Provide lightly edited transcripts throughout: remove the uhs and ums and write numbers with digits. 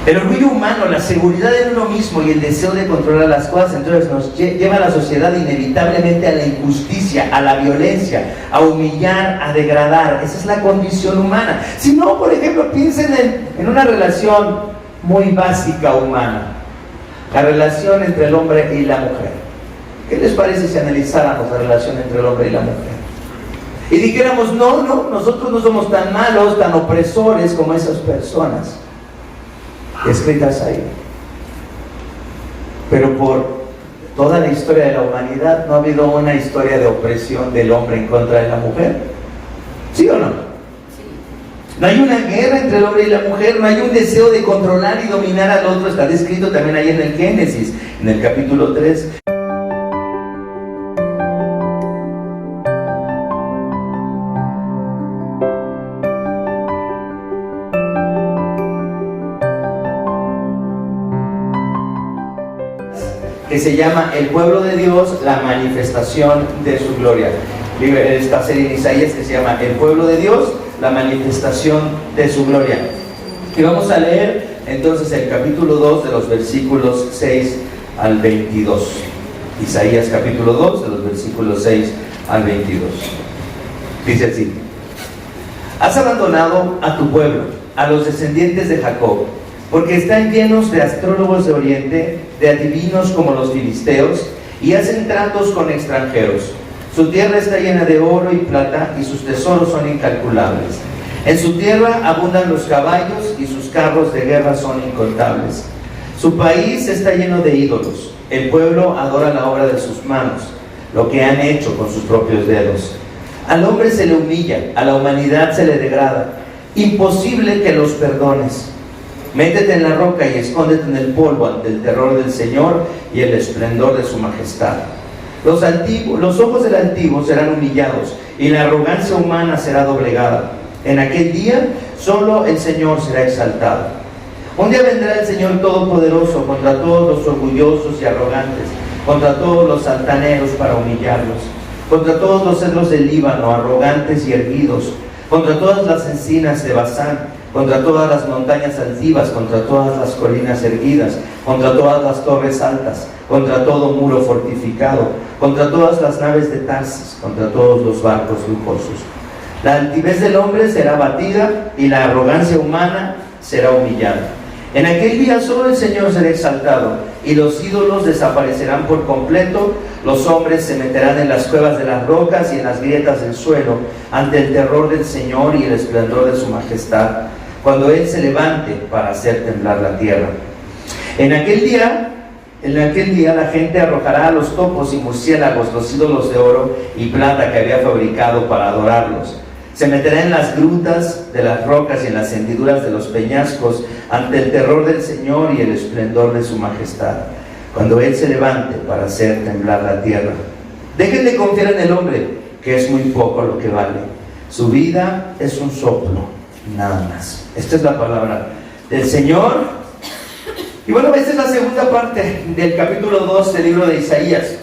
El orgullo humano, la seguridad en uno mismo y el deseo de controlar las cosas, entonces nos lleva a la sociedad inevitablemente a la injusticia, a la violencia, a humillar, a degradar. Esa es la condición humana. Si no, por ejemplo, piensen en una relación muy básica humana, la relación entre el hombre y la mujer. ¿Qué les parece si analizáramos la relación entre el hombre y la mujer? Y dijéramos, no, nosotros no somos tan malos, tan opresores como esas personas escritas ahí. Pero por toda la historia de la humanidad no ha habido una historia de opresión del hombre en contra de la mujer. ¿Sí o no? No hay una guerra entre el hombre y la mujer, no hay un deseo de controlar y dominar al otro. Está descrito también ahí en el Génesis, en el capítulo 3. Que se llama El pueblo de Dios, la manifestación de su gloria. Esta serie en Isaías que se llama El pueblo de Dios, la manifestación de su gloria. Y vamos a leer entonces el capítulo 2 de los versículos 6 al 22. Isaías capítulo 2 de los versículos 6 al 22. Dice así: Has abandonado a tu pueblo, a los descendientes de Jacob, porque están llenos de astrólogos de oriente, de adivinos como los filisteos, y hacen tratos con extranjeros. Su tierra está llena de oro y plata, y sus tesoros son incalculables. En su tierra abundan los caballos, y sus carros de guerra son incontables. Su país está lleno de ídolos. El pueblo adora la obra de sus manos, lo que han hecho con sus propios dedos. Al hombre se le humilla, a la humanidad se le degrada. Imposible que los perdones. Métete en la roca y escóndete en el polvo ante el terror del Señor y el esplendor de su majestad. Los ojos del altivo serán humillados y la arrogancia humana será doblegada. En aquel día solo el Señor será exaltado. Un día vendrá el Señor Todopoderoso contra todos los orgullosos y arrogantes, contra todos los altaneros para humillarlos, contra todos los cedros del Líbano, arrogantes y erguidos, contra todas las encinas de Basán, contra todas las montañas altivas, contra todas las colinas erguidas, contra todas las torres altas, contra todo muro fortificado, contra todas las naves de Tarsis, contra todos los barcos lujosos. La altivez del hombre será abatida y la arrogancia humana será humillada. En aquel día solo el Señor será exaltado y los ídolos desaparecerán por completo. Los hombres se meterán en las cuevas de las rocas y en las grietas del suelo ante el terror del Señor y el esplendor de su majestad, cuando Él se levante para hacer temblar la tierra. En aquel día la gente arrojará a los topos y murciélagos los ídolos de oro y plata que había fabricado para adorarlos. Se meterá en las grutas de las rocas y en las hendiduras de los peñascos ante el terror del Señor y el esplendor de su majestad, cuando Él se levante para hacer temblar la tierra. Dejen de confiar en el hombre, que es muy poco lo que vale. Su vida es un soplo, nada más. Esta es la palabra del Señor. Y bueno, esta es la segunda parte del capítulo 2 del libro de Isaías.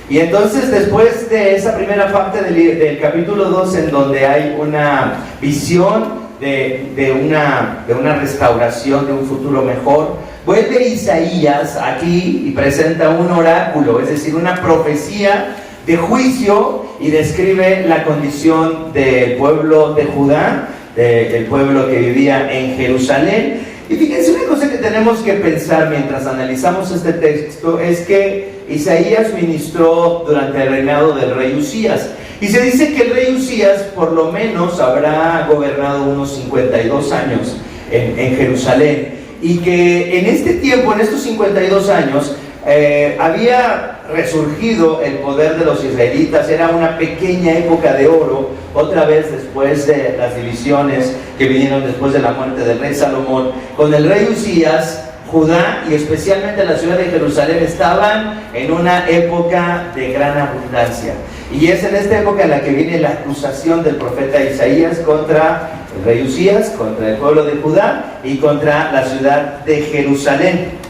Y entonces, después de esa primera parte del capítulo 2, en donde hay una visión de una restauración, de un futuro mejor, vuelve Isaías aquí y presenta un oráculo, es decir, una profecía de juicio, y describe la condición del pueblo de Judá, del pueblo que vivía en Jerusalén. Y fíjense, una cosa que tenemos que pensar mientras analizamos este texto es que Isaías ministró durante el reinado del rey Usías, y se dice que el rey Usías por lo menos habrá gobernado unos 52 años en Jerusalén, y que en este tiempo, en estos 52 años, había resurgido el poder de los israelitas. Era una pequeña época de oro, otra vez después de las divisiones que vinieron después de la muerte del rey Salomón. Con el rey Usías, Judá y especialmente la ciudad de Jerusalén estaban en una época de gran abundancia, y es en esta época en la que viene la acusación del profeta Isaías contra el rey Usías, contra el pueblo de Judá y contra la ciudad de Jerusalén.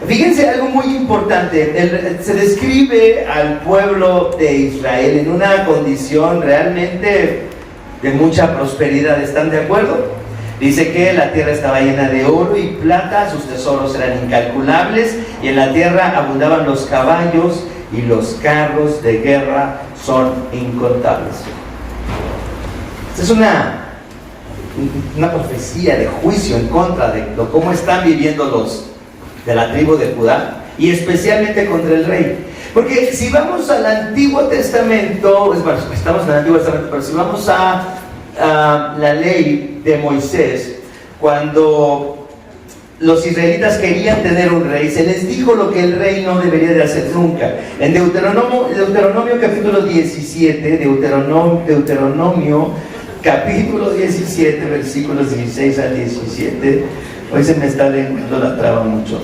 Fíjense algo muy importante, se describe al pueblo de Israel en una condición realmente de mucha prosperidad. ¿Están de acuerdo? Dice que la tierra estaba llena de oro y plata, sus tesoros eran incalculables, y en la tierra abundaban los caballos y los carros de guerra son incontables. Esta es una profecía de juicio en contra de cómo están viviendo los de la tribu de Judá, y especialmente contra el rey. Porque si vamos al Antiguo Testamento, estamos en el Antiguo Testamento, pero si vamos a la ley de Moisés, cuando los israelitas querían tener un rey, se les dijo lo que el rey no debería de hacer nunca. En Deuteronomio capítulo 17, Deuteronomio capítulo 17, versículos 16 al 17, hoy se me está leyendo la traba mucho.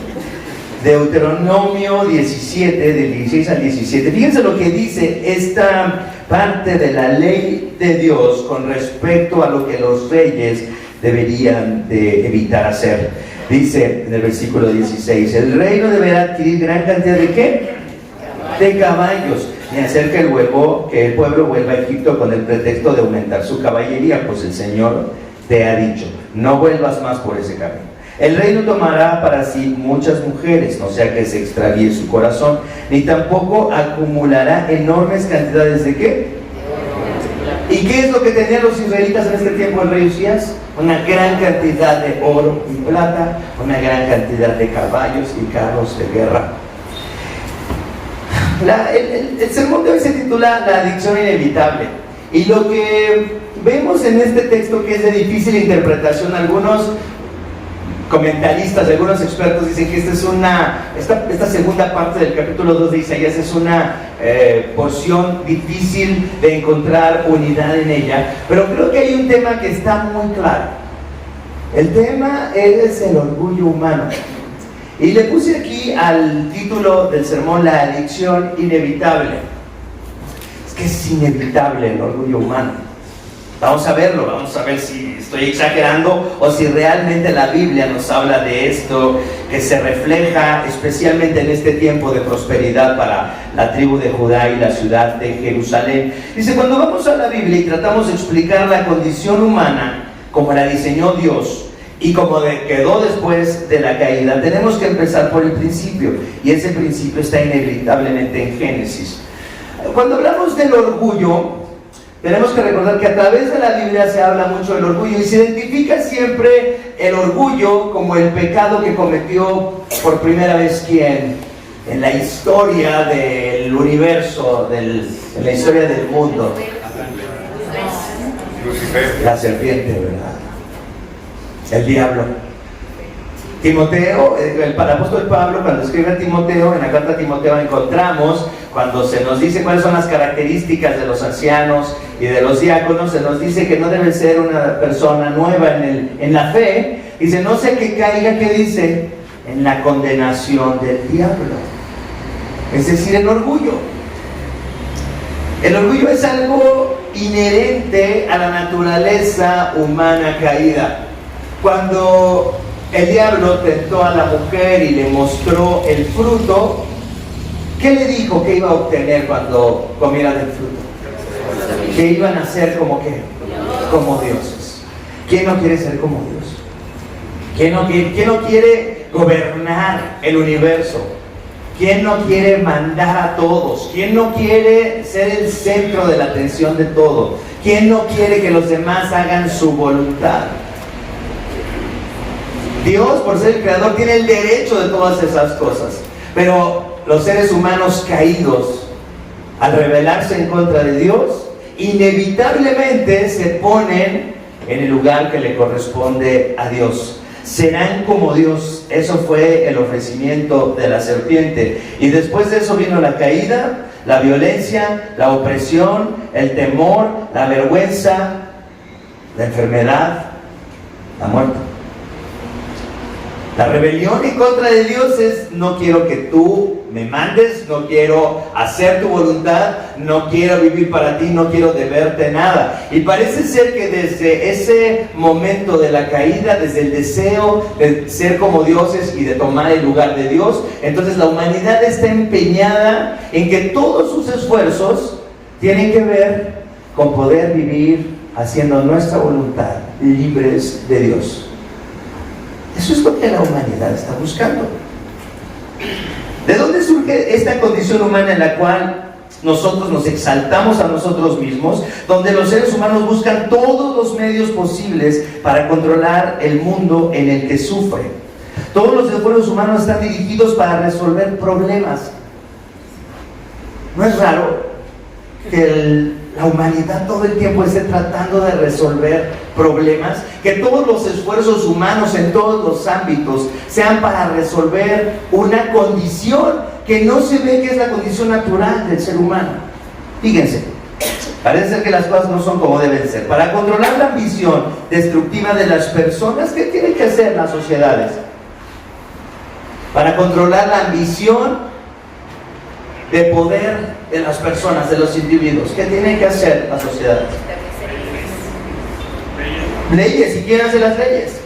Deuteronomio 17, del 16 al 17. Fíjense lo que dice esta parte de la ley de Dios con respecto a lo que los reyes deberían de evitar hacer. Dice en el versículo 16: el rey no deberá adquirir gran cantidad de ¿qué? De caballos, ni hacer que el pueblo vuelva a Egipto con el pretexto de aumentar su caballería, pues el Señor te ha dicho: no vuelvas más por ese camino. El rey no tomará para sí muchas mujeres, no sea que se extravíe su corazón, ni tampoco acumulará enormes cantidades de ¿qué? ¿Y qué es lo que tenían los israelitas en este tiempo el rey Usías? Una gran cantidad de oro y plata, una gran cantidad de caballos y carros de guerra. El sermón de hoy se titula La adicción inevitable. Y lo que vemos en este texto, que es de difícil interpretación, algunos comentaristas, algunos expertos dicen que esta segunda parte del capítulo 2 de Isaías es una porción difícil de encontrar unidad en ella, pero creo que hay un tema que está muy claro. El tema es el orgullo humano, y le puse aquí al título del sermón la adicción inevitable. Es que es inevitable el orgullo humano. Vamos a verlo, vamos a ver si estoy exagerando o si realmente la Biblia nos habla de esto, que se refleja especialmente en este tiempo de prosperidad para la tribu de Judá y la ciudad de Jerusalén. Dice, cuando vamos a la Biblia y tratamos de explicar la condición humana como la diseñó Dios y como quedó después de la caída, tenemos que empezar por el principio, y ese principio está inevitablemente en Génesis. Cuando hablamos del orgullo, tenemos que recordar que a través de la Biblia se habla mucho del orgullo, y se identifica siempre el orgullo como el pecado que cometió por primera vez ¿quién? En la historia del universo, en la historia del mundo. La serpiente, ¿verdad? El diablo. Timoteo, el apóstol Pablo, cuando escribe a Timoteo, en la carta a Timoteo encontramos, cuando se nos dice cuáles son las características de los ancianos y de los diáconos, se nos dice que no debe ser una persona nueva en la fe. Dice, no sé que caiga, ¿qué dice? En la condenación del diablo. Es decir, el orgullo. El orgullo es algo inherente a la naturaleza humana caída. Cuando el diablo tentó a la mujer y le mostró el fruto, ¿qué le dijo que iba a obtener cuando comiera del fruto? Que iban a ser como dioses. ¿Quién no quiere ser como Dios? ¿Quién no quiere gobernar el universo? ¿Quién no quiere mandar a todos? ¿Quién no quiere ser el centro de la atención de todo? ¿Quién no quiere que los demás hagan su voluntad? Dios, por ser el creador, tiene el derecho de todas esas cosas, pero los seres humanos caídos, al rebelarse en contra de Dios, inevitablemente se ponen en el lugar que le corresponde a Dios. Serán como Dios. Eso fue el ofrecimiento de la serpiente. Y después de eso vino la caída, la violencia, la opresión, el temor, la vergüenza, la enfermedad, la muerte. La rebelión en contra de Dios es: no quiero que tú me mandes, no quiero hacer tu voluntad, no quiero vivir para ti, no quiero deberte nada. Y parece ser que desde ese momento de la caída, desde el deseo de ser como dioses y de tomar el lugar de Dios, entonces la humanidad está empeñada en que todos sus esfuerzos tienen que ver con poder vivir haciendo nuestra voluntad libres de Dios. Eso es lo que la humanidad está buscando. ¿De dónde surge esta condición humana en la cual nosotros nos exaltamos a nosotros mismos, donde los seres humanos buscan todos los medios posibles para controlar el mundo en el que sufren? Todos los esfuerzos humanos están dirigidos para resolver problemas. ¿No es raro que la humanidad todo el tiempo esté tratando de resolver problemas? Que todos los esfuerzos humanos en todos los ámbitos sean para resolver una condición que no se ve que es la condición natural del ser humano. Fíjense, parece ser que las cosas no son como deben ser. Para controlar la ambición destructiva de las personas, ¿qué tienen que hacer las sociedades? Para controlar la ambición de poder de las personas, de los individuos, ¿qué tienen que hacer las sociedades? Leyes. ¿Y quién hace las leyes?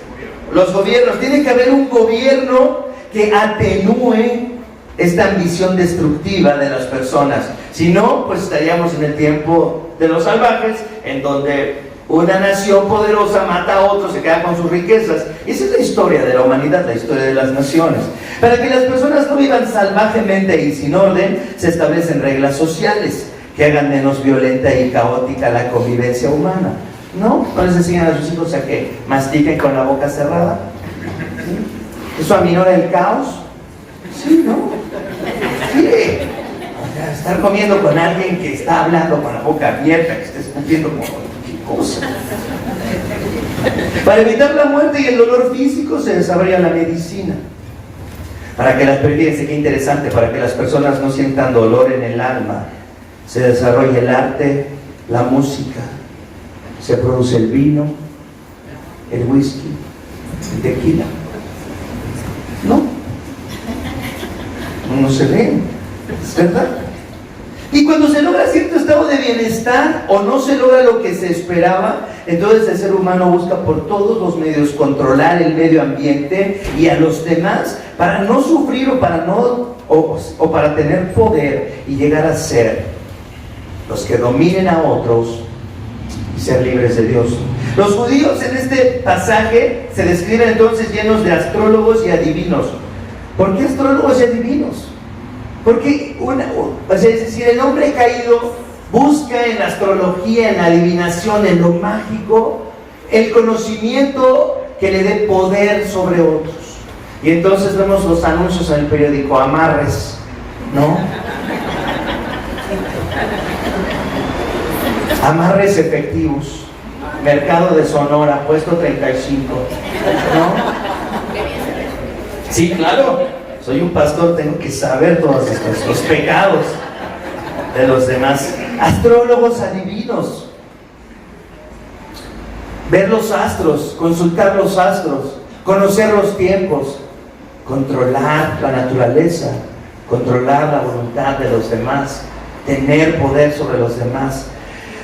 Los gobiernos. Tiene que haber un gobierno que atenúe esta ambición destructiva de las personas. Si no, pues estaríamos en el tiempo de los salvajes, en donde una nación poderosa mata a otro, se queda con sus riquezas. Esa es la historia de la humanidad, la historia de las naciones. Para que las personas no vivan salvajemente y sin orden, se establecen reglas sociales que hagan menos violenta y caótica la convivencia humana. ¿No? ¿No les enseñan a sus hijos a que mastiquen con la boca cerrada? ¿Sí? ¿Eso aminora el caos? Sí, ¿no? Sí. O sea, estar comiendo con alguien que está hablando con la boca abierta, que está escupiendo como qué cosa. Para evitar la muerte y el dolor físico se desarrolla la medicina. Para que fíjense qué interesante, para que las personas no sientan dolor en el alma, se desarrolla el arte, la música, se produce el vino, el whisky, el tequila. No se ven, es verdad. Y cuando se logra cierto estado de bienestar o no se logra lo que se esperaba, entonces el ser humano busca por todos los medios controlar el medio ambiente y a los demás para no sufrir o para tener poder y llegar a ser los que dominen a otros y ser libres de Dios. Los judíos en este pasaje se describen entonces llenos de astrólogos y adivinos. ¿Por qué astrólogos y adivinos? Porque es decir, el hombre caído busca en la astrología, en la adivinación, en lo mágico, el conocimiento que le dé poder sobre otros. Y entonces vemos los anuncios en el periódico, amarres, ¿no? Amarres efectivos, mercado de Sonora, puesto 35, ¿no? Sí, claro. Soy un pastor, tengo que saber todos los pecados de los demás. Astrólogos adivinos. Ver los astros, consultar los astros, conocer los tiempos, controlar la naturaleza, controlar la voluntad de los demás, tener poder sobre los demás.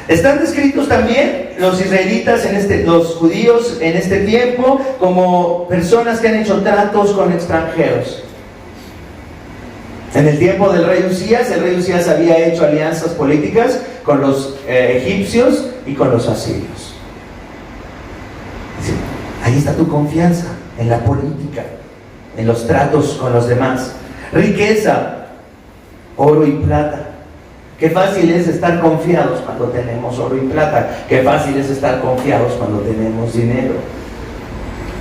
Están descritos también los israelitas, los judíos en este tiempo, como personas que han hecho tratos con extranjeros. En el tiempo del rey Usías, el rey Usías había hecho alianzas políticas con los egipcios y con los asirios. Ahí está tu confianza, en la política, en los tratos con los demás. Riqueza, oro y plata. Qué fácil es estar confiados cuando tenemos oro y plata. Qué fácil es estar confiados cuando tenemos dinero.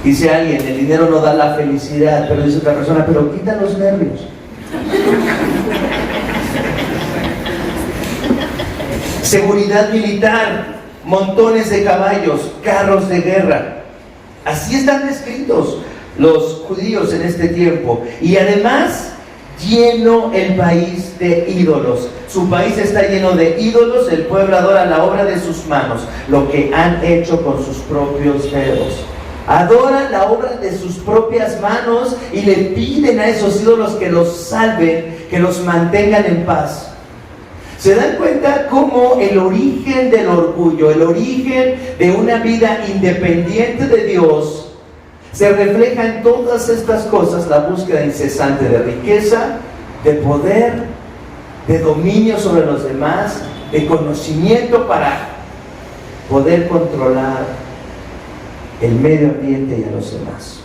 Dice alguien, el dinero no da la felicidad, pero dice otra persona, pero quita los nervios. Seguridad militar, montones de caballos, carros de guerra. Así están descritos los judíos en este tiempo. Y además, lleno el país de ídolos. Su país está lleno de ídolos. El pueblo adora la obra de sus manos, lo que han hecho con sus propios dedos. Adoran la obra de sus propias manos y le piden a esos ídolos que los salven, que los mantengan en paz. ¿Se dan cuenta cómo el origen del orgullo, el origen de una vida independiente de Dios, se refleja en todas estas cosas? La búsqueda incesante de riqueza, de poder, de dominio sobre los demás, de conocimiento para poder controlar el medio ambiente y a los demás.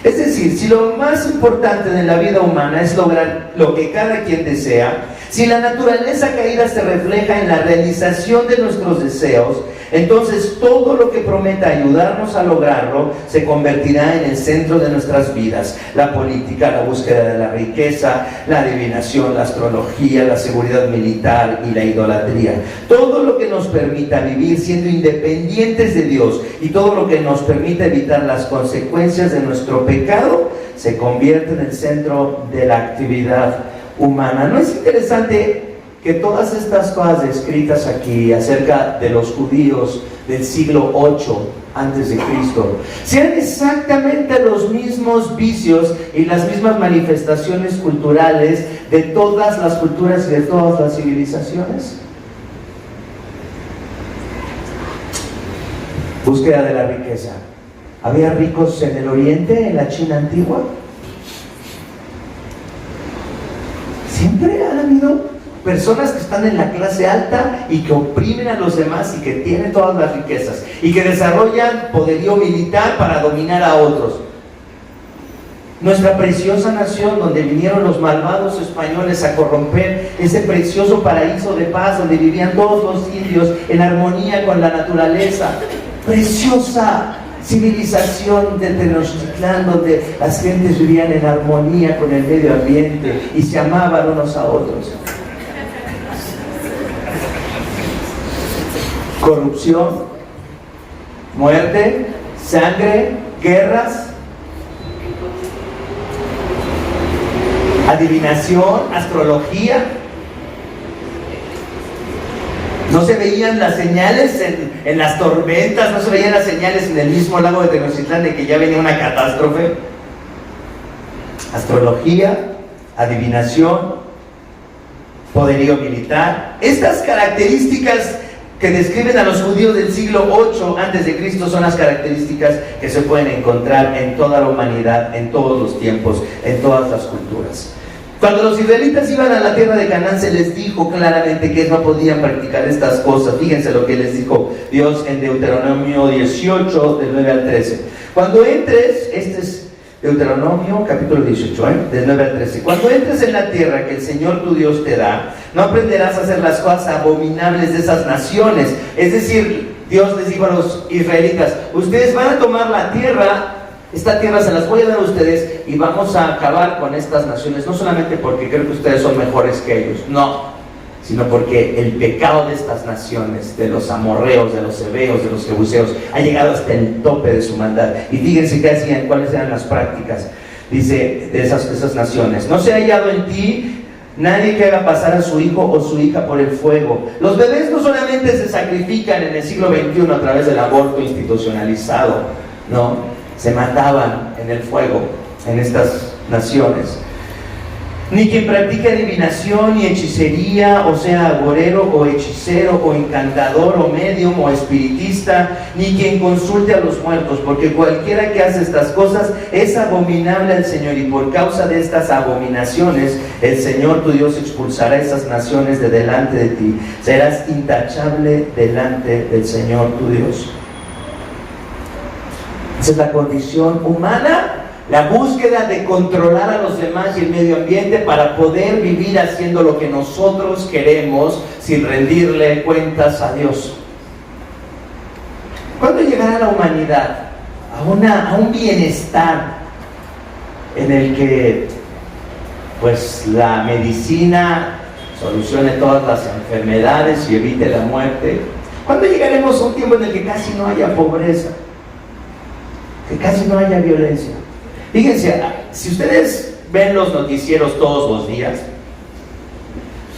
Es decir, si lo más importante de la vida humana es lograr lo que cada quien desea, si la naturaleza caída se refleja en la realización de nuestros deseos, entonces todo lo que prometa ayudarnos a lograrlo se convertirá en el centro de nuestras vidas. La política, la búsqueda de la riqueza, la adivinación, la astrología, la seguridad militar y la idolatría. Todo lo que nos permita vivir siendo independientes de Dios y todo lo que nos permita evitar las consecuencias de nuestro pecado se convierte en el centro de la actividad humana. ¿No es interesante que todas estas cosas descritas aquí acerca de los judíos del siglo 8 antes de Cristo sean exactamente los mismos vicios y las mismas manifestaciones culturales de todas las culturas y de todas las civilizaciones? Búsqueda de la riqueza. ¿Había ricos en el Oriente, en la China antigua? Siempre han habido personas que están en la clase alta y que oprimen a los demás y que tienen todas las riquezas y que desarrollan poderío militar para dominar a otros. Nuestra preciosa nación, donde vinieron los malvados españoles a corromper ese precioso paraíso de paz donde vivían todos los indios en armonía con la naturaleza. Preciosa civilización de Tenochtitlán, donde las gentes vivían en armonía con el medio ambiente y se amaban unos a otros. Corrupción, muerte, sangre, guerras, adivinación, astrología. No se veían las señales en las tormentas, no se veían las señales en el mismo lago de Tenochtitlán de que ya venía una catástrofe. Astrología, adivinación, poderío militar. Estas características que describen a los judíos del siglo 8 antes de Cristo son las características que se pueden encontrar en toda la humanidad, en todos los tiempos, en todas las culturas. Cuando los israelitas iban a la tierra de Canaán, se les dijo claramente que no podían practicar estas cosas. Fíjense lo que les dijo Dios en Deuteronomio 18, del 9 al 13. Cuando entres, este es Deuteronomio capítulo 18, del 9 al 13. Cuando entres en la tierra que el Señor tu Dios te da, no aprenderás a hacer las cosas abominables de esas naciones. Es decir, Dios les dijo a los israelitas, ustedes van a tomar la tierra. Esta tierra se las voy a dar a ustedes y vamos a acabar con estas naciones, no solamente porque creo que ustedes son mejores que ellos, no, sino porque el pecado de estas naciones, de los amorreos, de los heveos, de los jebuseos, ha llegado hasta el tope de su maldad. Y fíjense qué hacían, cuáles eran las prácticas, dice, de esas naciones. No se ha hallado en ti nadie que haga pasar a su hijo o su hija por el fuego. Los bebés no solamente se sacrifican en el siglo XXI a través del aborto institucionalizado, no, se mataban en el fuego en estas naciones. Ni quien practique adivinación ni hechicería, o sea, agorero o hechicero o encantador o medium o espiritista, ni quien consulte a los muertos, porque cualquiera que hace estas cosas es abominable al Señor, y por causa de estas abominaciones el Señor tu Dios expulsará esas naciones de delante de ti. Serás intachable delante del Señor tu Dios. Esa es la condición humana, la búsqueda de controlar a los demás y el medio ambiente para poder vivir haciendo lo que nosotros queremos sin rendirle cuentas a Dios. ¿Cuándo llegará la humanidad a un bienestar en el que pues la medicina solucione todas las enfermedades y evite la muerte? ¿Cuándo llegaremos a un tiempo en el que casi no haya pobreza? Que casi no haya violencia. Fíjense, si ustedes ven los noticieros todos los días,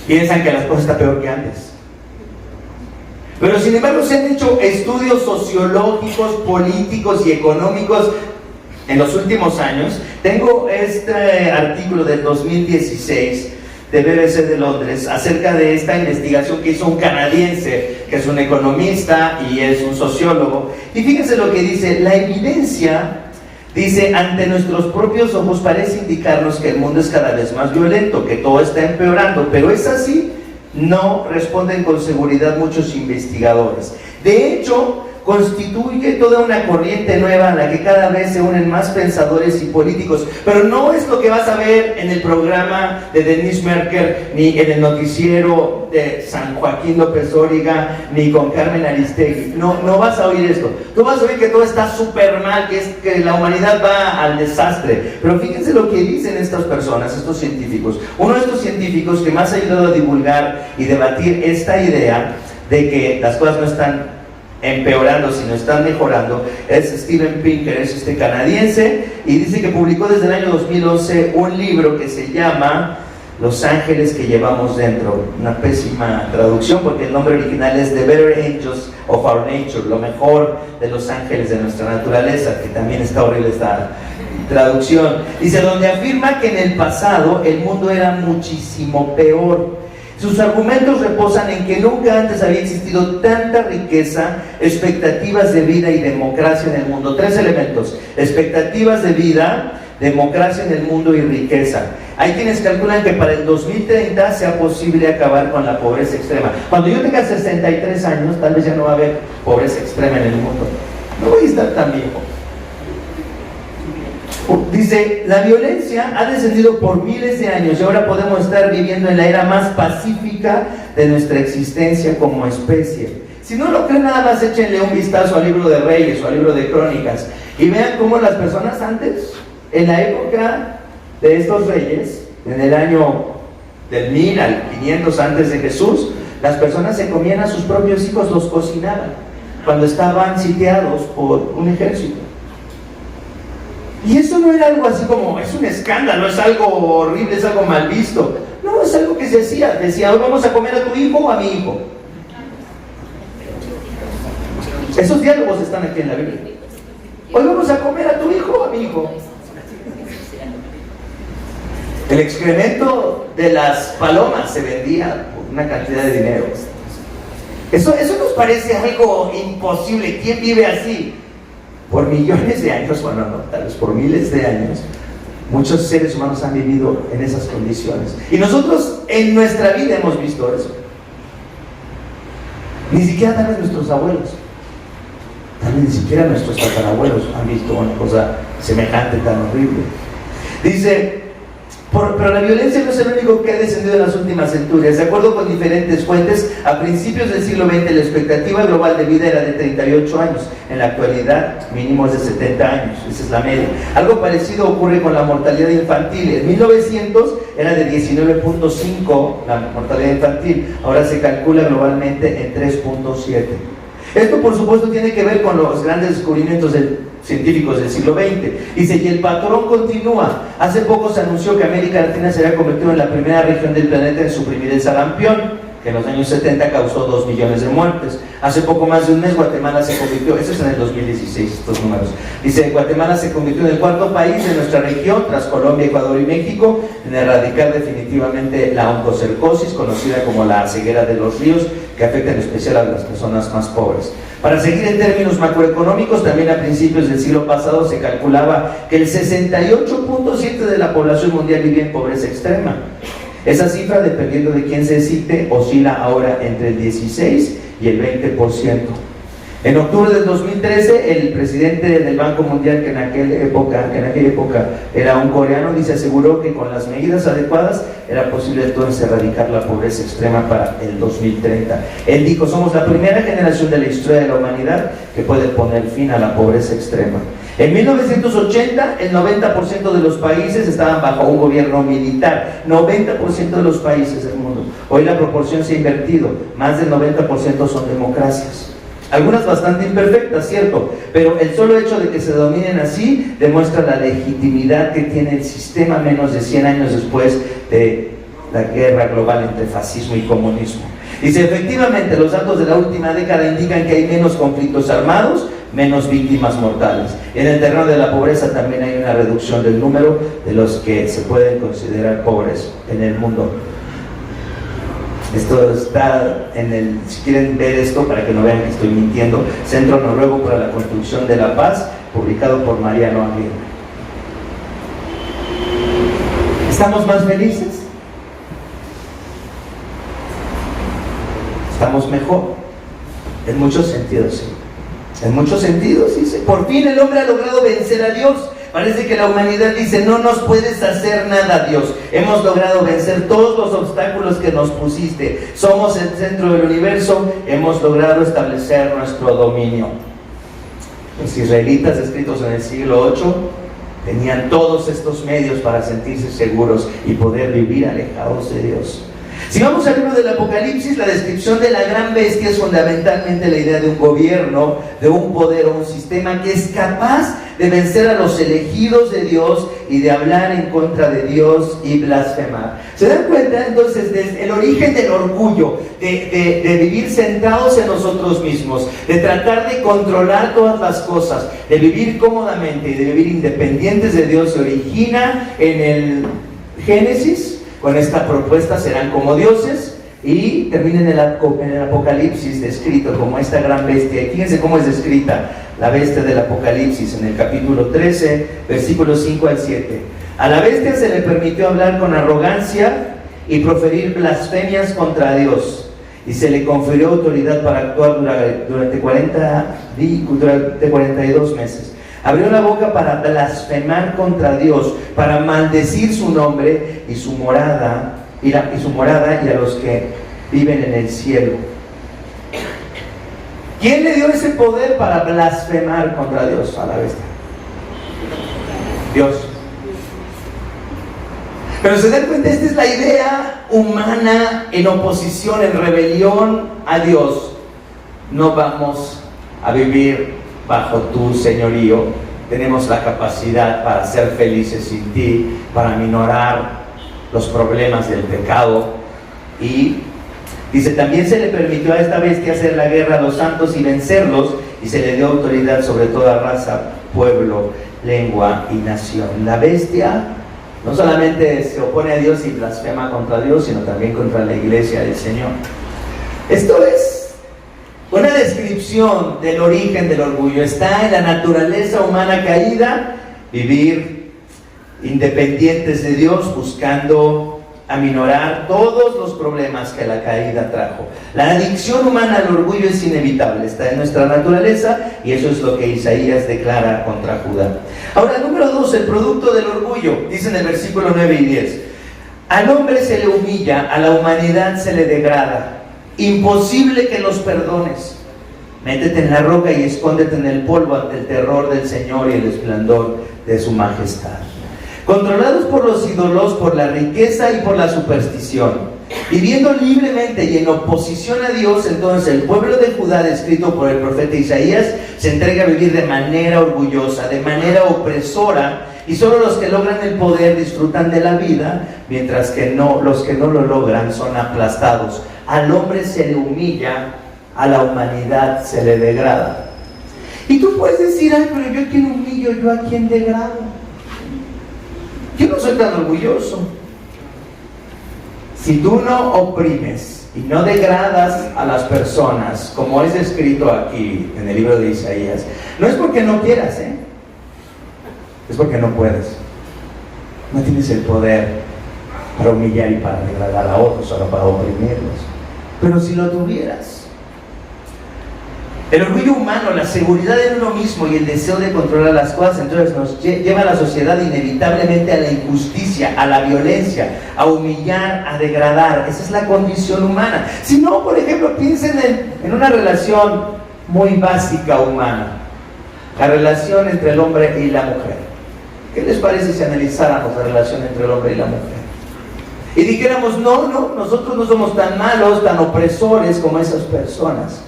piensan que las cosas están peor que antes. Pero sin embargo se han hecho estudios sociológicos, políticos y económicos en los últimos años. Tengo este artículo del 2016 de BBC de Londres acerca de esta investigación que hizo un canadiense que es un economista y es un sociólogo, y fíjense lo que dice: la evidencia, dice, ante nuestros propios ojos parece indicarnos que el mundo es cada vez más violento, que todo está empeorando, pero ¿es así? No, responden con seguridad muchos investigadores. De hecho, constituye toda una corriente nueva a la que cada vez se unen más pensadores y políticos, pero no es lo que vas a ver en el programa de Denise Merker, ni en el noticiero de San Joaquín López Dóriga, ni con Carmen Aristegui. No vas a oír esto. Tú vas a oír que todo está súper mal, que la humanidad va al desastre. Pero fíjense lo que dicen estas personas, estos científicos. Uno de estos científicos que más ha ayudado a divulgar y debatir esta idea de que las cosas no están empeorando, sino están mejorando, es Steven Pinker, es canadiense, y dice que publicó desde el año 2011 un libro que se llama Los ángeles que llevamos dentro. Una pésima traducción porque el nombre original es The Better Angels of Our Nature, lo mejor de los ángeles de nuestra naturaleza, que también está horrible esta traducción. Dice, donde afirma que en el pasado el mundo era muchísimo peor. Sus argumentos reposan en que nunca antes había existido tanta riqueza, expectativas de vida y democracia en el mundo. Tres elementos: expectativas de vida, democracia en el mundo y riqueza. Hay quienes calculan que para el 2030 sea posible acabar con la pobreza extrema. Cuando yo tenga 63 años, tal vez ya no va a haber pobreza extrema en el mundo. No voy a estar tan viejo. Dice, la violencia ha descendido por miles de años y ahora podemos estar viviendo en la era más pacífica de nuestra existencia como especie. Si no lo creen, nada más échenle un vistazo al libro de Reyes o al libro de Crónicas y vean cómo las personas antes, en la época de estos reyes, en el año del 1000 al 500 antes de Jesús, las personas se comían a sus propios hijos, los cocinaban cuando estaban sitiados por un ejército. Y eso no era algo así como, es un escándalo, es algo horrible, es algo mal visto. No, es algo que se hacía. Decía, hoy vamos a comer a tu hijo o a mi hijo. Esos diálogos están aquí en la Biblia. Hoy vamos a comer a tu hijo o a mi hijo. El excremento de las palomas se vendía por una cantidad de dinero. Eso nos parece algo imposible. ¿Quién vive así? Por millones de años, bueno, no, tal vez por miles de años, muchos seres humanos han vivido en esas condiciones. Y nosotros en nuestra vida hemos visto eso. Ni siquiera tal vez nuestros abuelos, tal vez ni siquiera nuestros tatarabuelos han visto una cosa semejante, tan horrible. Dice, pero la violencia no es el único que ha descendido en las últimas centurias. De acuerdo con diferentes fuentes, a principios del siglo XX la expectativa global de vida era de 38 años. En la actualidad, mínimo es de 70 años. Esa es la media. Algo parecido ocurre con la mortalidad infantil. En 1900 era de 19.5 la mortalidad infantil. Ahora se calcula globalmente en 3.7. Esto, por supuesto, tiene que ver con los grandes descubrimientos científicos del siglo XX. Dice, y el patrón continúa. Hace poco se anunció que América Latina se había convertido en la primera región del planeta en suprimir el sarampión, que en los años 70 causó 2 millones de muertes. Hace poco más de un mes Guatemala se convirtió, eso es en el 2016, estos números. Dice, Guatemala se convirtió en el cuarto país de nuestra región, tras Colombia, Ecuador y México, en erradicar definitivamente la oncocercosis, conocida como la ceguera de los ríos, que afecta en especial a las personas más pobres. Para seguir en términos macroeconómicos, también a principios del siglo pasado se calculaba que el 68.7% de la población mundial vivía en pobreza extrema. Esa cifra, dependiendo de quién se cite, oscila ahora entre el 16 y el 20%. En octubre del 2013, el presidente del Banco Mundial, que en aquella época era un coreano, aseguró que con las medidas adecuadas era posible entonces erradicar la pobreza extrema para el 2030. Él dijo, somos la primera generación de la historia de la humanidad que puede poner fin a la pobreza extrema. En 1980, el 90% de los países estaban bajo un gobierno militar. 90% de los países del mundo. Hoy la proporción se ha invertido. Más del 90% son democracias. Algunas bastante imperfectas, cierto, pero el solo hecho de que se dominen así demuestra la legitimidad que tiene el sistema menos de 100 años después de la guerra global entre fascismo y comunismo. Dice, efectivamente, los datos de la última década indican que hay menos conflictos armados, menos víctimas mortales. En el terreno de la pobreza también hay una reducción del número de los que se pueden considerar pobres en el mundo. Esto está en el, si quieren ver esto para que no vean que estoy mintiendo, Centro Noruego para la Construcción de la Paz, publicado por Mariano Aguirre. ¿Estamos más felices? ¿Estamos mejor? En muchos sentidos, sí. En muchos sentidos, dice, por fin el hombre ha logrado vencer a Dios. Parece que la humanidad dice, no nos puedes hacer nada, Dios. Hemos logrado vencer todos los obstáculos que nos pusiste. Somos el centro del universo, hemos logrado establecer nuestro dominio. Los israelitas, escritos en el siglo VIII, tenían todos estos medios para sentirse seguros y poder vivir alejados de Dios. Si vamos al libro del Apocalipsis, la descripción de la gran bestia es fundamentalmente la idea de un gobierno, de un poder o un sistema que es capaz de vencer a los elegidos de Dios y de hablar en contra de Dios y blasfemar. ¿Se dan cuenta? Entonces, desde el origen del orgullo, de vivir centrados en nosotros mismos, de tratar de controlar todas las cosas, de vivir cómodamente y de vivir independientes de Dios, se origina en el Génesis. Con esta propuesta serán como dioses y termina en el Apocalipsis descrito como esta gran bestia. Y fíjense cómo es descrita la bestia del Apocalipsis en el capítulo 13, versículos 5 al 7. A la bestia se le permitió hablar con arrogancia y proferir blasfemias contra Dios, y se le confirió autoridad para actuar durante 42 meses. Abrió la boca para blasfemar contra Dios, para maldecir su nombre y su morada y a los que viven en el cielo. ¿Quién le dio ese poder para blasfemar contra Dios? A la bestia. Dios. Pero se dan cuenta, esta es la idea humana en oposición, en rebelión a Dios. No vamos a vivir bajo tu señorío, tenemos la capacidad para ser felices sin ti, para minorar los problemas del pecado. Y dice, también se le permitió a esta bestia hacer la guerra a los santos y vencerlos, y se le dio autoridad sobre toda raza, pueblo, lengua y nación. La bestia no solamente se opone a Dios y blasfema contra Dios, sino también contra la iglesia del Señor. Esto es una descripción del origen del orgullo. Está en la naturaleza humana caída, vivir independientes de Dios, buscando aminorar todos los problemas que la caída trajo. La adicción humana al orgullo es inevitable, está en nuestra naturaleza, y eso es lo que Isaías declara contra Judá. Ahora, número 2, el producto del orgullo, dice en el versículo 9 y 10. Al hombre se le humilla, a la humanidad se le degrada. Imposible que los perdones. Métete en la roca y escóndete en el polvo ante el terror del Señor y el esplendor de su majestad. Controlados por los ídolos, por la riqueza y por la superstición, viviendo libremente y en oposición a Dios, entonces el pueblo de Judá, descrito por el profeta Isaías, se entrega a vivir de manera orgullosa, de manera opresora, y solo los que logran el poder disfrutan de la vida, mientras que los que no lo logran son aplastados. Al hombre se le humilla, a la humanidad se le degrada. Y tú puedes decir, ay, pero yo a quién humillo, yo a quién degrado. Yo no soy tan orgulloso. Si tú no oprimes y no degradas a las personas, como es escrito aquí en el libro de Isaías, no es porque no quieras, es porque no puedes. No tienes el poder para humillar y para degradar a otros, solo para oprimirlos. Pero si lo tuvieras, el orgullo humano, la seguridad en uno mismo y el deseo de controlar las cosas, entonces nos lleva a la sociedad inevitablemente a la injusticia, a la violencia, a humillar, a degradar. Esa es la condición humana. Si no, por ejemplo, piensen en una relación muy básica humana, la relación entre el hombre y la mujer. ¿Qué les parece si analizáramos la relación entre el hombre y la mujer? Y dijéramos, no, nosotros no somos tan malos, tan opresores como esas personas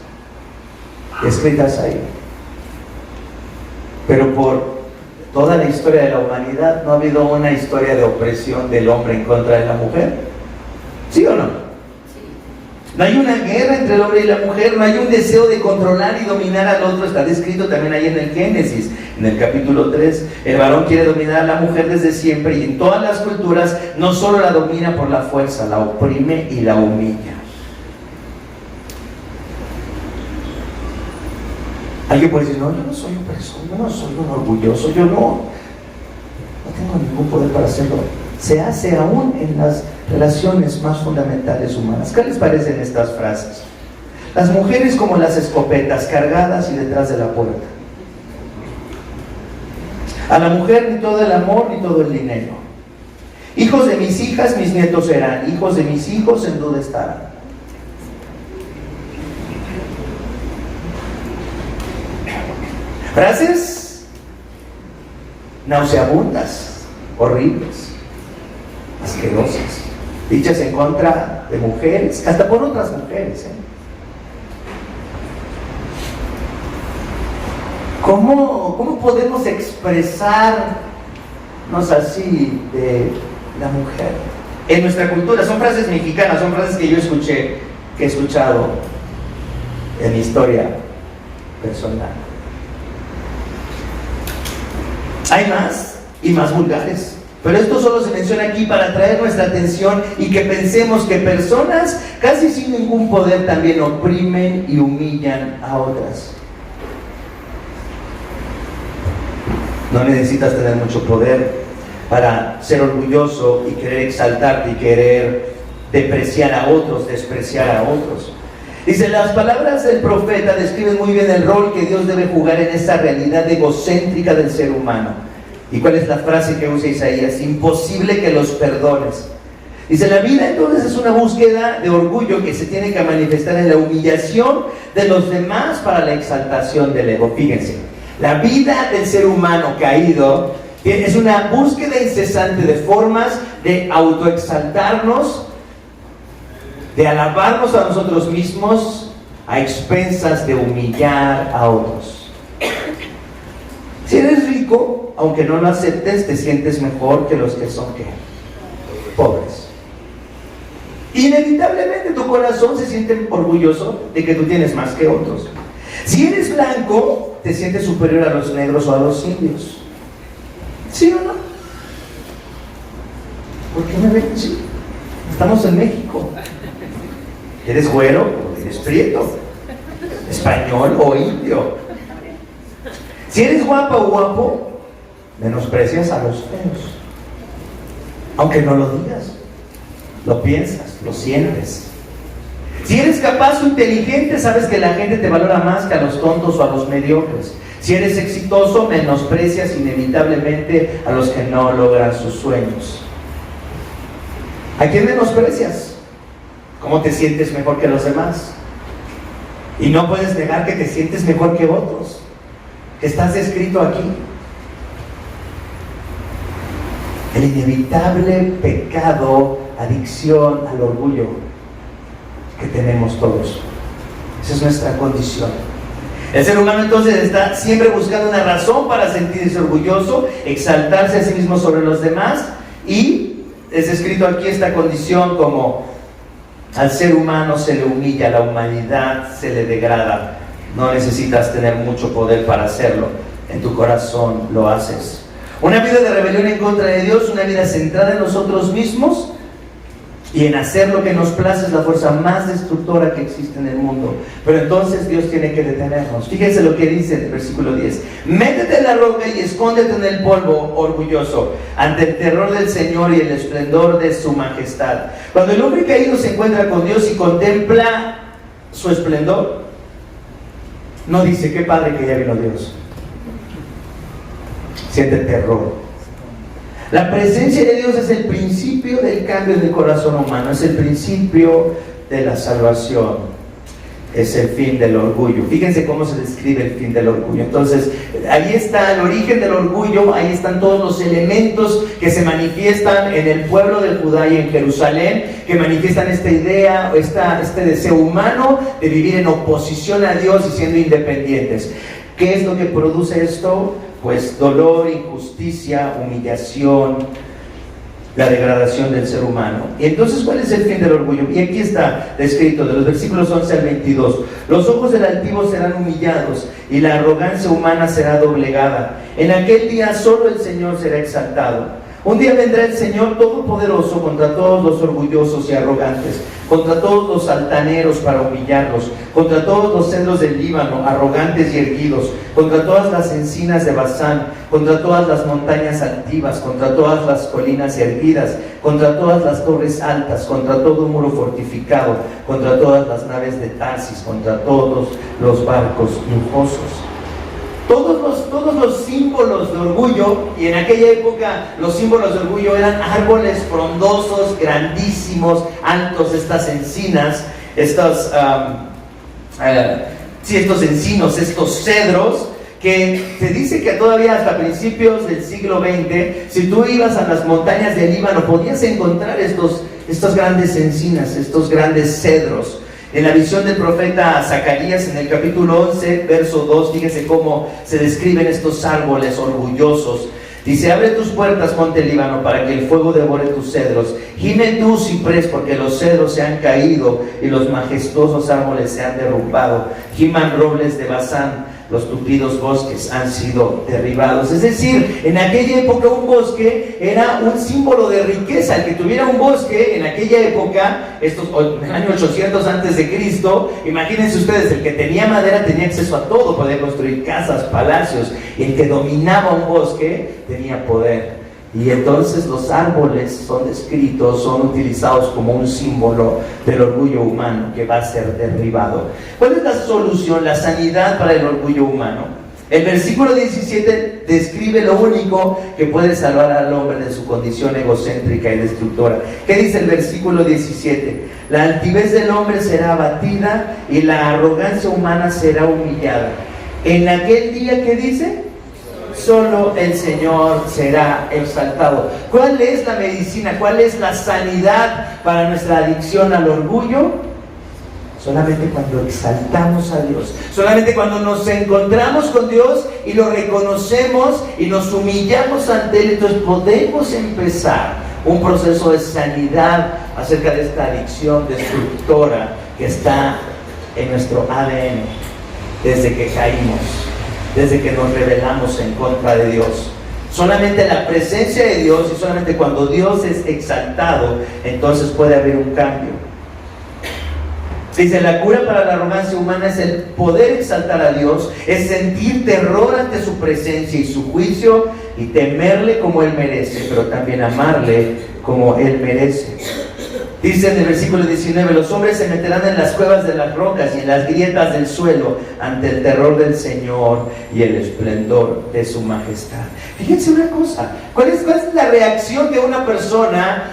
escritas ahí. Pero por toda la historia de la humanidad no ha habido una historia de opresión del hombre en contra de la mujer. ¿Sí o no? No hay una guerra entre el hombre y la mujer, no hay un deseo de controlar y dominar al otro. Está descrito también ahí en el Génesis, en el capítulo 3. El varón quiere dominar a la mujer desde siempre, y en todas las culturas no solo la domina por la fuerza, la oprime y la humilla. Alguien puede decir, no, yo no soy opresor, yo no soy un orgulloso, yo no tengo ningún poder para hacerlo. Se hace aún en las relaciones más fundamentales humanas. ¿Qué les parecen estas frases? Las mujeres como las escopetas, cargadas y detrás de la puerta. A la mujer ni todo el amor ni todo el dinero. Hijos de mis hijas, mis nietos serán. Hijos de mis hijos en duda estarán. Frases nauseabundas, horribles, asquerosas, dichas en contra de mujeres, hasta por otras mujeres. ¿Cómo podemos expresarnos así de la mujer? En nuestra cultura, son frases mexicanas, son frases que yo escuché, que he escuchado en mi historia personal. Hay más y más vulgares, pero esto solo se menciona aquí para atraer nuestra atención y que pensemos que personas casi sin ningún poder también oprimen y humillan a otras. No necesitas tener mucho poder para ser orgulloso y querer exaltarte y querer depreciar a otros, despreciar a otros. Dice, las palabras del profeta describen muy bien el rol que Dios debe jugar en esa realidad egocéntrica del ser humano. ¿Y cuál es la frase que usa Isaías? Imposible que los perdones. Dice, la vida entonces es una búsqueda de orgullo que se tiene que manifestar en la humillación de los demás para la exaltación del ego. Fíjense, la vida del ser humano caído es una búsqueda incesante de formas de autoexaltarnos, de alabarnos a nosotros mismos a expensas de humillar a otros. Si eres rico, aunque no lo aceptes, te sientes mejor que los que son, ¿qué? Pobres. Inevitablemente tu corazón se siente orgulloso de que tú tienes más que otros. Si eres blanco, te sientes superior a los negros o a los indios. ¿Sí o no? ¿Por qué me ven así? Estamos en México. ¿Eres güero o eres prieto? ¿Español o indio? Si eres guapa o guapo, menosprecias a los feos. Aunque no lo digas, lo piensas, lo sientes. Si eres capaz o inteligente, sabes que la gente te valora más que a los tontos o a los mediocres. Si eres exitoso, menosprecias inevitablemente a los que no logran sus sueños. ¿A quién menosprecias? ¿Cómo te sientes mejor que los demás? Y no puedes negar que te sientes mejor que otros, que estás escrito aquí. El inevitable pecado, adicción al orgullo que tenemos todos. Esa es nuestra condición. El ser humano entonces está siempre buscando una razón para sentirse orgulloso, exaltarse a sí mismo sobre los demás, y es escrito aquí esta condición como al ser humano se le humilla, a la humanidad se le degrada. No necesitas tener mucho poder para hacerlo, en tu corazón lo haces. Una vida de rebelión en contra de Dios, una vida centrada en nosotros mismos y en hacer lo que nos place, es la fuerza más destructora que existe en el mundo. Pero entonces Dios tiene que detenernos. Fíjense lo que dice en el versículo 10. Métete en la roca y escóndete en el polvo, orgulloso, ante el terror del Señor y el esplendor de su majestad. Cuando el hombre caído se encuentra con Dios y contempla su esplendor, no dice, qué padre que ya vino Dios. Siente terror. La presencia de Dios es el principio del cambio del corazón humano, es el principio de la salvación, es el fin del orgullo. Fíjense cómo se describe el fin del orgullo. Entonces, ahí está el origen del orgullo, ahí están todos los elementos que se manifiestan en el pueblo de Judá y en Jerusalén, que manifiestan esta idea, este deseo humano de vivir en oposición a Dios y siendo independientes. ¿Qué es lo que produce esto? Pues dolor, injusticia, humillación, la degradación del ser humano. Y entonces, ¿cuál es el fin del orgullo? Y aquí está descrito, de los versículos 11 al 22. Los ojos del altivo serán humillados y la arrogancia humana será doblegada. En aquel día solo el Señor será exaltado. Un día vendrá el Señor Todopoderoso contra todos los orgullosos y arrogantes, contra todos los altaneros para humillarlos, contra todos los cedros del Líbano, arrogantes y erguidos, contra todas las encinas de Basán, contra todas las montañas altivas, contra todas las colinas erguidas, contra todas las torres altas, contra todo muro fortificado, contra todas las naves de Tarsis, contra todos los barcos lujosos. Todos los símbolos de orgullo, y en aquella época los símbolos de orgullo eran árboles frondosos, grandísimos, altos, estas encinas, estos encinos, estos cedros, que se dice que todavía hasta principios del siglo XX, si tú ibas a las montañas del Líbano, podías encontrar estos grandes encinas, estos grandes cedros. En la visión del profeta Zacarías, en el capítulo 11, verso 2, fíjese cómo se describen estos árboles orgullosos. Dice: abre tus puertas, monte Líbano, para que el fuego devore tus cedros. Gime tú, ciprés, porque los cedros se han caído y los majestuosos árboles se han derrumbado. Giman robles de Basán, los tupidos bosques han sido derribados. Es decir, en aquella época un bosque era un símbolo de riqueza. El que tuviera un bosque en aquella época, en el año 800 antes de Cristo, imagínense ustedes, el que tenía madera tenía acceso a todo, podía construir casas, palacios, y el que dominaba un bosque tenía poder. Y entonces los árboles son descritos, son utilizados como un símbolo del orgullo humano que va a ser derribado. ¿Cuál es la solución, la sanidad para el orgullo humano? El versículo 17 describe lo único que puede salvar al hombre de su condición egocéntrica y destructora. ¿Qué dice el versículo 17? La altivez del hombre será abatida y la arrogancia humana será humillada. En aquel día, ¿qué dice? Solo el Señor será exaltado. ¿Cuál es la medicina? ¿Cuál es la sanidad para nuestra adicción al orgullo? Solamente cuando exaltamos a Dios, solamente cuando nos encontramos con Dios y lo reconocemos y nos humillamos ante Él, entonces podemos empezar un proceso de sanidad acerca de esta adicción destructora que está en nuestro ADN desde que caímos, desde que nos rebelamos en contra de Dios. Solamente la presencia de Dios, y solamente cuando Dios es exaltado, entonces puede haber un cambio. Dice: la cura para la arrogancia humana es el poder exaltar a Dios, es sentir terror ante su presencia y su juicio, y temerle como Él merece, pero también amarle como Él merece. Dice en el versículo 19: los hombres se meterán en las cuevas de las rocas y en las grietas del suelo ante el terror del Señor y el esplendor de su majestad. Fíjense una cosa, ¿cuál es la reacción de una persona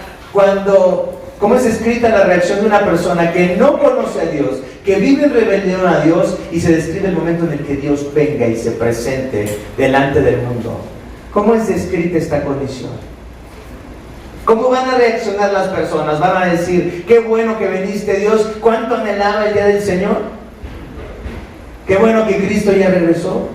cómo es escrita la reacción de una persona que no conoce a Dios, que vive en rebelión a Dios, y se describe el momento en el que Dios venga y se presente delante del mundo? ¿Cómo es descrita esta condición? ¿Cómo van a reaccionar las personas? ¿Van a decir: qué bueno que viniste, Dios? ¿Cuánto anhelaba el día del Señor? ¿Qué bueno que Cristo ya regresó?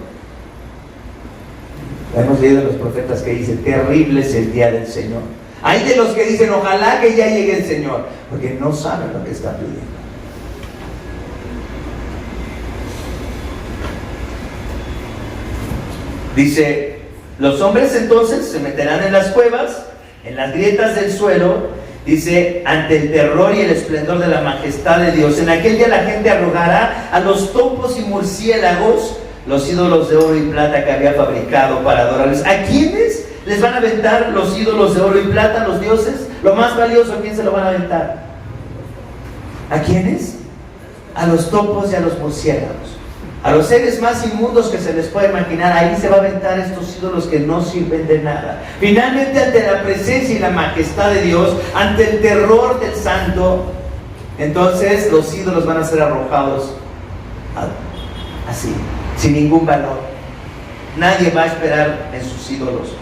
Hemos leído en los profetas que dicen: terrible es el día del Señor. Hay de los que dicen: ojalá que ya llegue el Señor, porque no saben lo que está pidiendo. Dice: los hombres entonces se meterán en las cuevas, en las grietas del suelo, dice, ante el terror y el esplendor de la majestad de Dios. En aquel día la gente arrogará a los topos y murciélagos los ídolos de oro y plata que había fabricado para adorarles. ¿A quiénes les van a aventar los ídolos de oro y plata, los dioses? Lo más valioso, ¿a quién se lo van a aventar? ¿A quiénes? A los topos y a los murciélagos, a los seres más inmundos que se les puede imaginar. Ahí se va a aventar estos ídolos que no sirven de nada. Finalmente, ante la presencia y la majestad de Dios, ante el terror del santo, entonces los ídolos van a ser arrojados así, sin ningún valor. Nadie va a esperar en sus ídolos.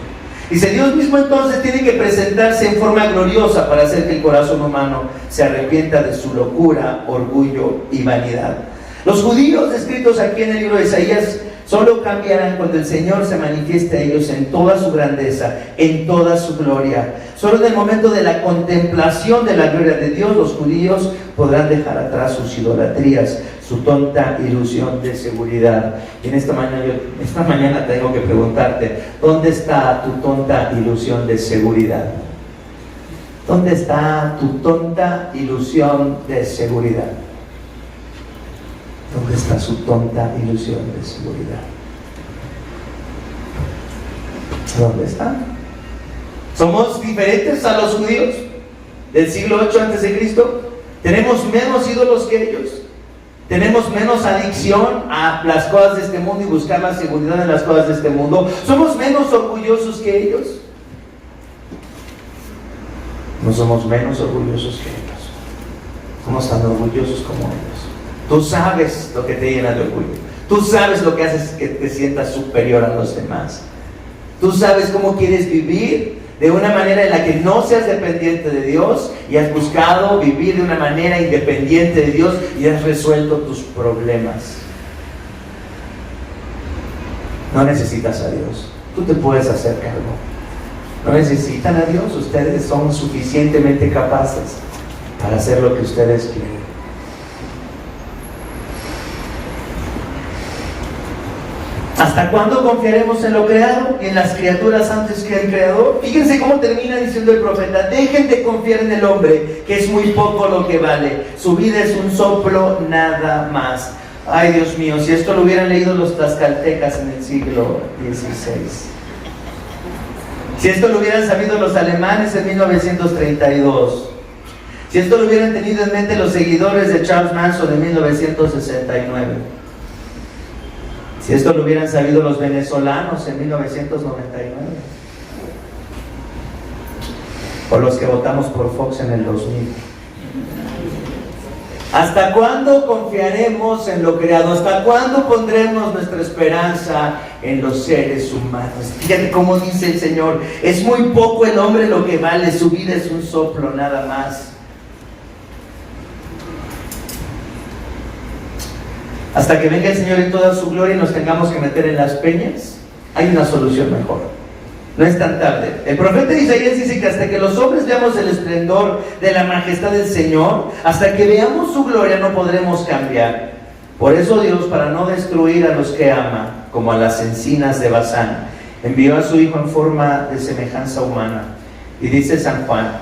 Dice: Dios mismo entonces tiene que presentarse en forma gloriosa para hacer que el corazón humano se arrepienta de su locura, orgullo y vanidad. Los judíos descritos aquí en el libro de Isaías Solo cambiarán cuando el Señor se manifieste a ellos en toda su grandeza, en toda su gloria. Solo en el momento de la contemplación de la gloria de Dios, los judíos podrán dejar atrás sus idolatrías, su tonta ilusión de seguridad. Y esta mañana tengo que preguntarte, ¿dónde está tu tonta ilusión de seguridad? ¿Dónde está tu tonta ilusión de seguridad? ¿Dónde está su tonta ilusión de seguridad? ¿Dónde está? ¿Somos diferentes a los judíos del siglo 8 a.C.? ¿Tenemos menos ídolos que ellos? ¿Tenemos menos adicción a las cosas de este mundo y buscar la seguridad en las cosas de este mundo? ¿Somos menos orgullosos que ellos? No somos menos orgullosos que ellos. Somos tan orgullosos como ellos. Tú sabes lo que te llena de orgullo. Tú sabes lo que hace que te sientas superior a los demás. Tú sabes cómo quieres vivir de una manera en la que no seas dependiente de Dios, y has buscado vivir de una manera independiente de Dios y has resuelto tus problemas. No necesitas a Dios. Tú te puedes hacer cargo. No necesitan a Dios. Ustedes son suficientemente capaces para hacer lo que ustedes quieren. ¿Hasta cuándo confiaremos en lo creado y en las criaturas antes que el Creador? Fíjense cómo termina diciendo el profeta: dejen de confiar en el hombre, que es muy poco lo que vale. Su vida es un soplo nada más. Ay, Dios mío, si esto lo hubieran leído los tlaxcaltecas en el siglo XVI. Si esto lo hubieran sabido los alemanes en 1932. Si esto lo hubieran tenido en mente los seguidores de Charles Manson en 1969. Si esto lo hubieran sabido los venezolanos en 1999, o los que votamos por Fox en el 2000. ¿Hasta cuándo confiaremos en lo creado? ¿Hasta cuándo pondremos nuestra esperanza en los seres humanos? Fíjate cómo dice el Señor: es muy poco el hombre lo que vale, su vida es un soplo nada más. Hasta que venga el Señor en toda su gloria y nos tengamos que meter en las peñas, hay una solución mejor. No es tan tarde. El profeta Isaías dice que hasta que los hombres veamos el esplendor de la majestad del Señor, hasta que veamos su gloria, no podremos cambiar. Por eso Dios, para no destruir a los que ama, como a las encinas de Basán, envió a su Hijo en forma de semejanza humana. Y dice San Juan,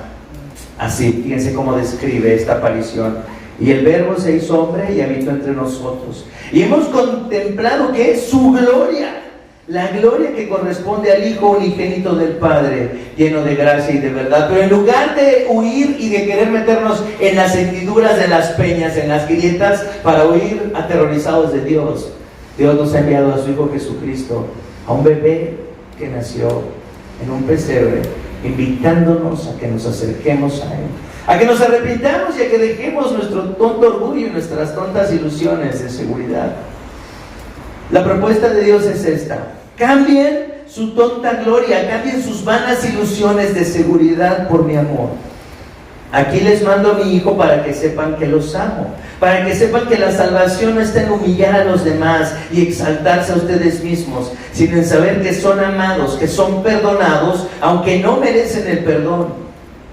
así, fíjense cómo describe esta aparición: y el Verbo se hizo hombre y habitó entre nosotros. Y hemos contemplado que es su gloria, la gloria que corresponde al Hijo unigénito del Padre, lleno de gracia y de verdad. Pero en lugar de huir y de querer meternos en las hendiduras de las peñas, en las grietas, para huir aterrorizados de Dios, Dios nos ha enviado a su Hijo Jesucristo, a un bebé que nació en un pesebre, invitándonos a que nos acerquemos a Él, a que nos arrepintamos y a que dejemos nuestro tonto orgullo y nuestras tontas ilusiones de seguridad. La propuesta de Dios es esta: cambien su tonta gloria, cambien sus vanas ilusiones de seguridad por mi amor. Aquí les mando a mi Hijo para que sepan que los amo, para que sepan que la salvación no está en humillar a los demás y exaltarse a ustedes mismos, sino en saber que son amados, que son perdonados, aunque no merecen el perdón,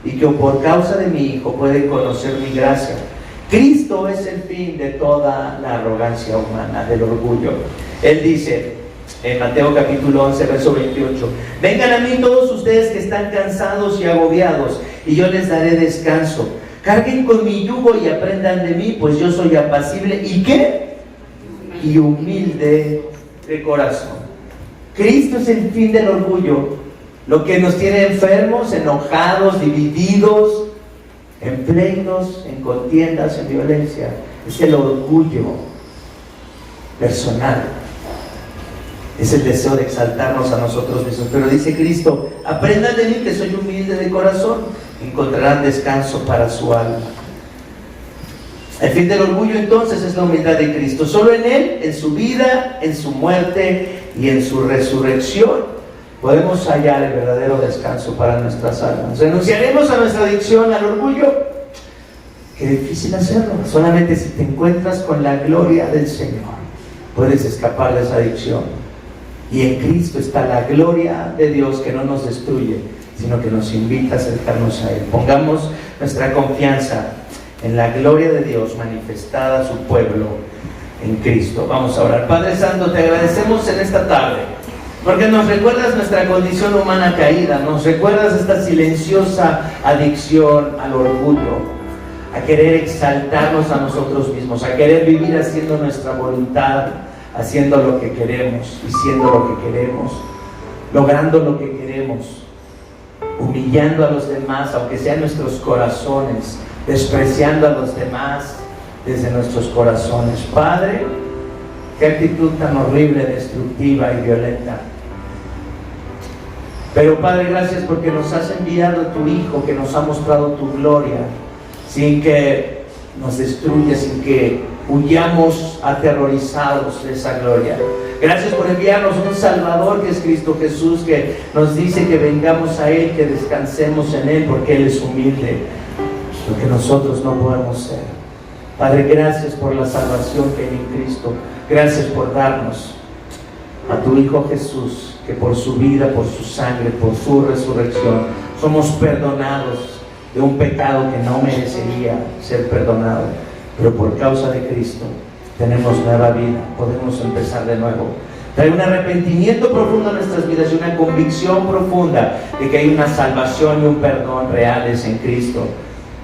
y que por causa de mi Hijo pueden conocer mi gracia. Cristo es el fin de toda la arrogancia humana, del orgullo. Él dice en Mateo capítulo 11, verso 28: vengan a mí todos ustedes que están cansados y agobiados, y yo les daré descanso. Carguen con mi yugo y aprendan de mí, pues yo soy apacible y ¿qué? Y humilde de corazón. Cristo es el fin del orgullo. Lo que nos tiene enfermos, enojados, divididos, en pleitos, en contiendas, en violencia, es el orgullo personal. Es el deseo de exaltarnos a nosotros mismos. Pero dice Cristo: aprendan de mí, que soy humilde de corazón, encontrarán descanso para su alma. El fin del orgullo entonces es la humildad de Cristo. Solo en Él, en su vida, en su muerte y en su resurrección, podemos hallar el verdadero descanso para nuestras almas. ¿Renunciaremos a nuestra adicción al orgullo? Qué difícil hacerlo. Solamente si te encuentras con la gloria del Señor. puedes escapar de esa adicción. Y en Cristo está la gloria de Dios que no nos destruye, sino que nos invita a acercarnos a Él. Pongamos nuestra confianza en la gloria de Dios manifestada a su pueblo en Cristo. Vamos a orar. Padre Santo, te agradecemos en esta tarde, porque nos recuerdas nuestra condición humana caída, nos recuerdas esta silenciosa adicción al orgullo, a querer exaltarnos a nosotros mismos, a querer vivir haciendo nuestra voluntad, haciendo lo que queremos, diciendo lo que queremos, logrando lo que queremos, humillando a los demás, aunque sea en nuestros corazones, despreciando a los demás desde nuestros corazones. Padre, qué actitud tan horrible, destructiva y violenta. Pero Padre, gracias porque nos has enviado a tu Hijo, que nos ha mostrado tu gloria, sin que nos destruya, sin que huyamos aterrorizados de esa gloria. Gracias por enviarnos un Salvador que es Cristo Jesús, que nos dice que vengamos a Él, que descansemos en Él, porque Él es humilde, lo que nosotros no podemos ser. Padre, gracias por la salvación que hay en Cristo. Gracias por darnos a tu Hijo Jesús, que por su vida, por su sangre, por su resurrección, somos perdonados de un pecado que no merecería ser perdonado, pero por causa de Cristo tenemos nueva vida, podemos empezar de nuevo. Trae un arrepentimiento profundo en nuestras vidas y una convicción profunda de que hay una salvación y un perdón reales en Cristo,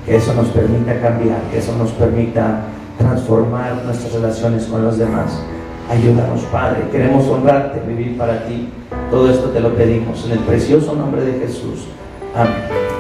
que eso nos permita cambiar, que eso nos permita transformar nuestras relaciones con los demás. Ayúdanos, Padre, queremos honrarte, vivir para ti. Todo esto te lo pedimos en el precioso nombre de Jesús. Amén.